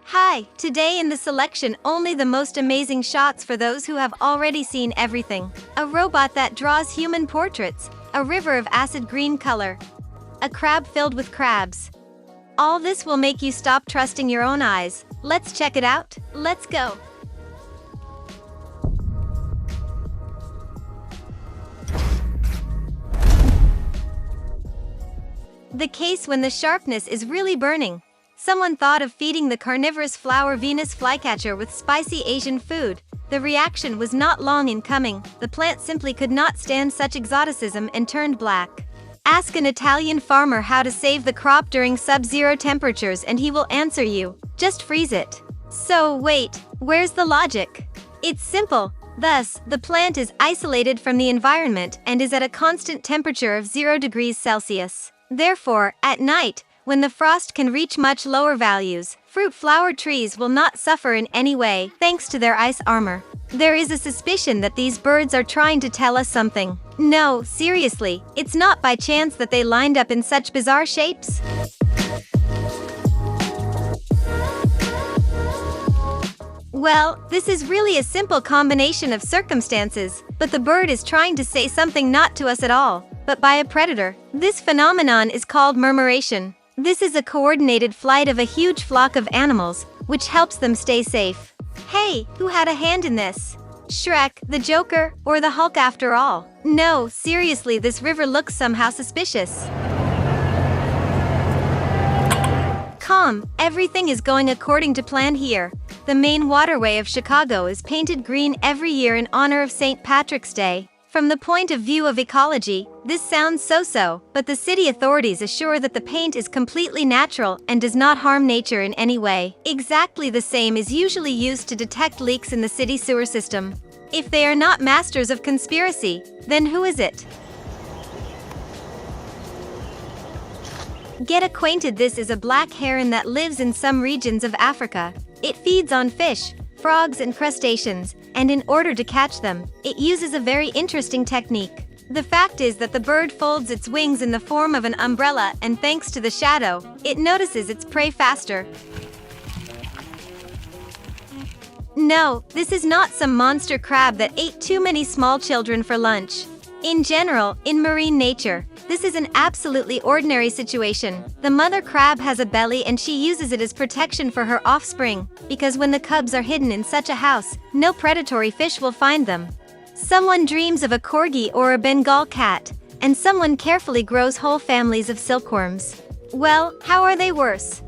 Hi, today in the selection only the most amazing shots for those who have already seen everything. A robot that draws human portraits, a river of acid green color, a crab filled with crabs. All this will make you stop trusting your own eyes. Let's check it out. Let's go. The case when the sharpness is really burning. Someone thought of feeding the carnivorous flower Venus flycatcher with spicy Asian food. The reaction was not long in coming. The plant simply could not stand such exoticism and turned black. Ask an Italian farmer how to save the crop during sub-zero temperatures and he will answer you, just freeze it. So wait, where's the logic? It's simple. Thus, the plant is isolated from the environment and is at a constant temperature of 0 degrees Celsius. Therefore, at night, when the frost can reach much lower values, fruit flower trees will not suffer in any way thanks to their ice armor. There is a suspicion that these birds are trying to tell us something. No, seriously, it's not by chance that they lined up in such bizarre shapes. Well, this is really a simple combination of circumstances, but the bird is trying to say something not to us at all, but by a predator. This phenomenon is called murmuration. This is a coordinated flight of a huge flock of animals, which helps them stay safe. Hey, who had a hand in this? Shrek, the Joker, or the Hulk after all? No, seriously, this river looks somehow suspicious. Calm, everything is going according to plan here. The main waterway of Chicago is painted green every year in honor of St. Patrick's Day. From the point of view of ecology, this sounds so-so, but the city authorities assure that the paint is completely natural and does not harm nature in any way. Exactly the same is usually used to detect leaks in the city sewer system. If they are not masters of conspiracy, then who is it? Get acquainted. This is a black heron that lives in some regions of Africa. It feeds on fish, frogs and crustaceans, and in order to catch them, it uses a very interesting technique. The fact is that the bird folds its wings in the form of an umbrella and thanks to the shadow, it notices its prey faster. No, this is not some monster crab that ate too many small children for lunch. In general, in marine nature, this is an absolutely ordinary situation. The mother crab has a belly and she uses it as protection for her offspring, because when the cubs are hidden in such a house, no predatory fish will find them. Someone dreams of a corgi or a Bengal cat, and someone carefully grows whole families of silkworms. Well, how are they worse?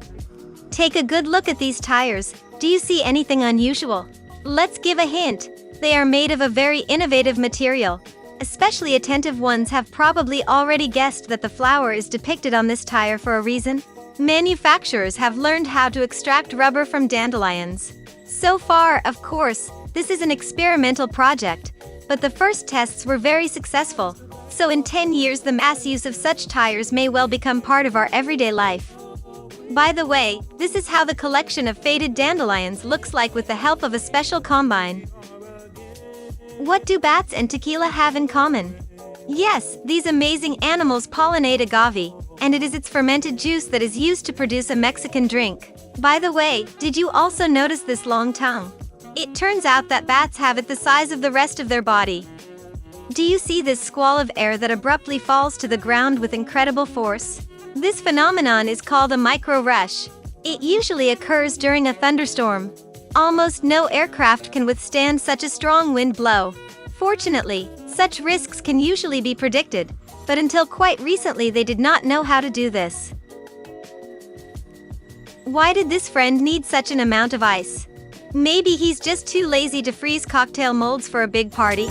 Take a good look at these tires. Do you see anything unusual? Let's give a hint. They are made of a very innovative material. Especially attentive ones have probably already guessed that the flower is depicted on this tire for a reason. Manufacturers have learned how to extract rubber from dandelions. So far, of course, this is an experimental project, but the first tests were very successful. So in 10 years the mass use of such tires may well become part of our everyday life. By the way, this is how the collection of faded dandelions looks like with the help of a special combine. What do bats and tequila have in common? Yes, these amazing animals pollinate agave, and it is its fermented juice that is used to produce a Mexican drink. By the way, did you also notice this long tongue? It turns out that bats have it the size of the rest of their body. Do you see this squall of air that abruptly falls to the ground with incredible force? This phenomenon is called a micro-rush. It usually occurs during a thunderstorm. Almost no aircraft can withstand such a strong wind blow. Fortunately, such risks can usually be predicted, but until quite recently they did not know how to do this. Why did this friend need such an amount of ice? Maybe he's just too lazy to freeze cocktail molds for a big party?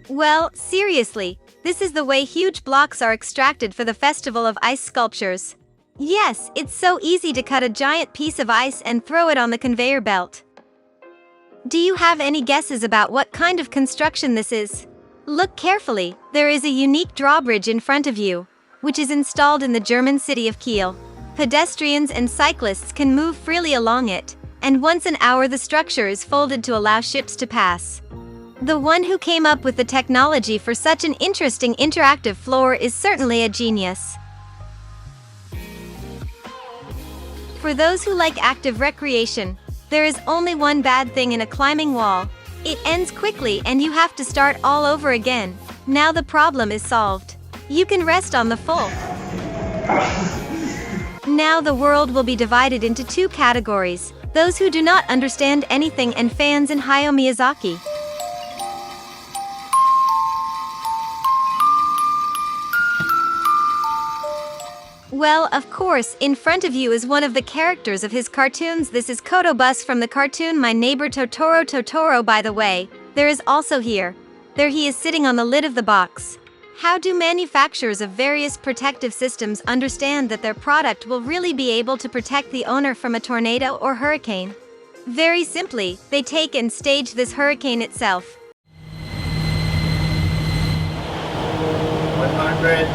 Well, seriously, this is the way huge blocks are extracted for the Festival of Ice Sculptures. Yes, it's so easy to cut a giant piece of ice and throw it on the conveyor belt. Do you have any guesses about what kind of construction this is? Look carefully, there is a unique drawbridge in front of you, which is installed in the German city of Kiel. Pedestrians and cyclists can move freely along it, and once an hour the structure is folded to allow ships to pass. The one who came up with the technology for such an interesting interactive floor is certainly a genius. For those who like active recreation, there is only one bad thing in a climbing wall. It ends quickly and you have to start all over again. Now the problem is solved. You can rest on the full. Now the world will be divided into two categories: those who do not understand anything and fans in Hayao Miyazaki. Well, of course, in front of you is one of the characters of his cartoons. This is Kotobus from the cartoon My Neighbor Totoro. Totoro, by the way, there is also here. There he is sitting on the lid of the box. How do manufacturers of various protective systems understand that their product will really be able to protect the owner from a tornado or hurricane? Very simply, they take and stage this hurricane itself. 100.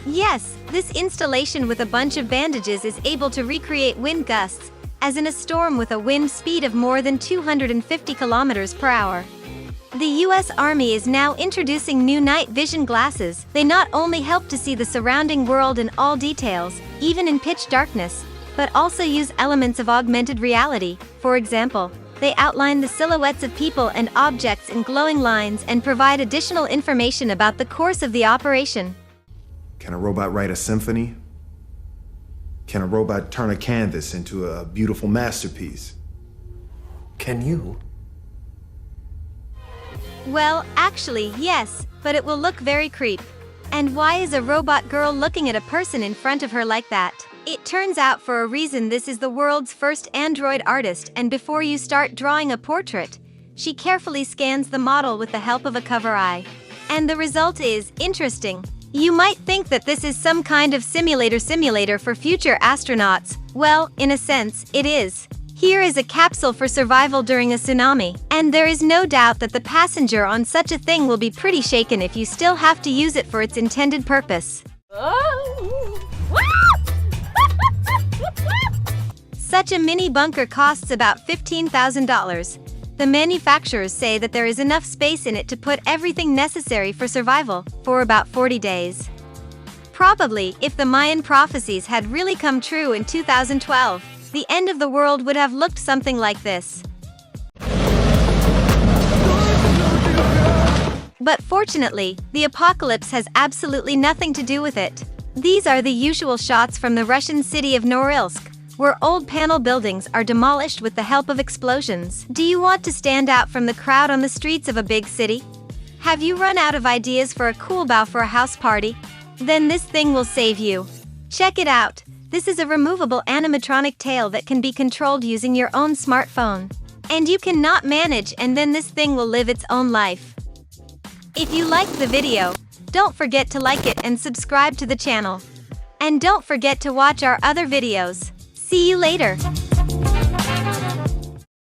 Yes, this installation with a bunch of bandages is able to recreate wind gusts, as in a storm with a wind speed of more than 250 kilometers per hour. The US Army is now introducing new night vision glasses. They not only help to see the surrounding world in all details, even in pitch darkness, but also use elements of augmented reality. For example, they outline the silhouettes of people and objects in glowing lines and provide additional information about the course of the operation. Can a robot write a symphony? Can a robot turn a canvas into a beautiful masterpiece? Can you? Well, actually, yes, but it will look very creep. And why is a robot girl looking at a person in front of her like that? It turns out for a reason this is the world's first android artist, and before you start drawing a portrait, she carefully scans the model with the help of a cover eye. And the result is interesting. You might think that this is some kind of simulator for future astronauts. Well, in a sense, it is. Here is a capsule for survival during a tsunami, and there is no doubt that the passenger on such a thing will be pretty shaken if you still have to use it for its intended purpose. Such a mini bunker costs about $15,000. The manufacturers say that there is enough space in it to put everything necessary for survival for about 40 days. Probably, if the Mayan prophecies had really come true in 2012, the end of the world would have looked something like this. But fortunately, the apocalypse has absolutely nothing to do with it. These are the usual shots from the Russian city of Norilsk, where old panel buildings are demolished with the help of explosions. Do you want to stand out from the crowd on the streets of a big city? Have you run out of ideas for a cool bow for a house party? Then this thing will save you. Check it out. This is a removable animatronic tail that can be controlled using your own smartphone. And you cannot manage, and then this thing will live its own life. If you liked the video, don't forget to like it and subscribe to the channel. And don't forget to watch our other videos. See you later.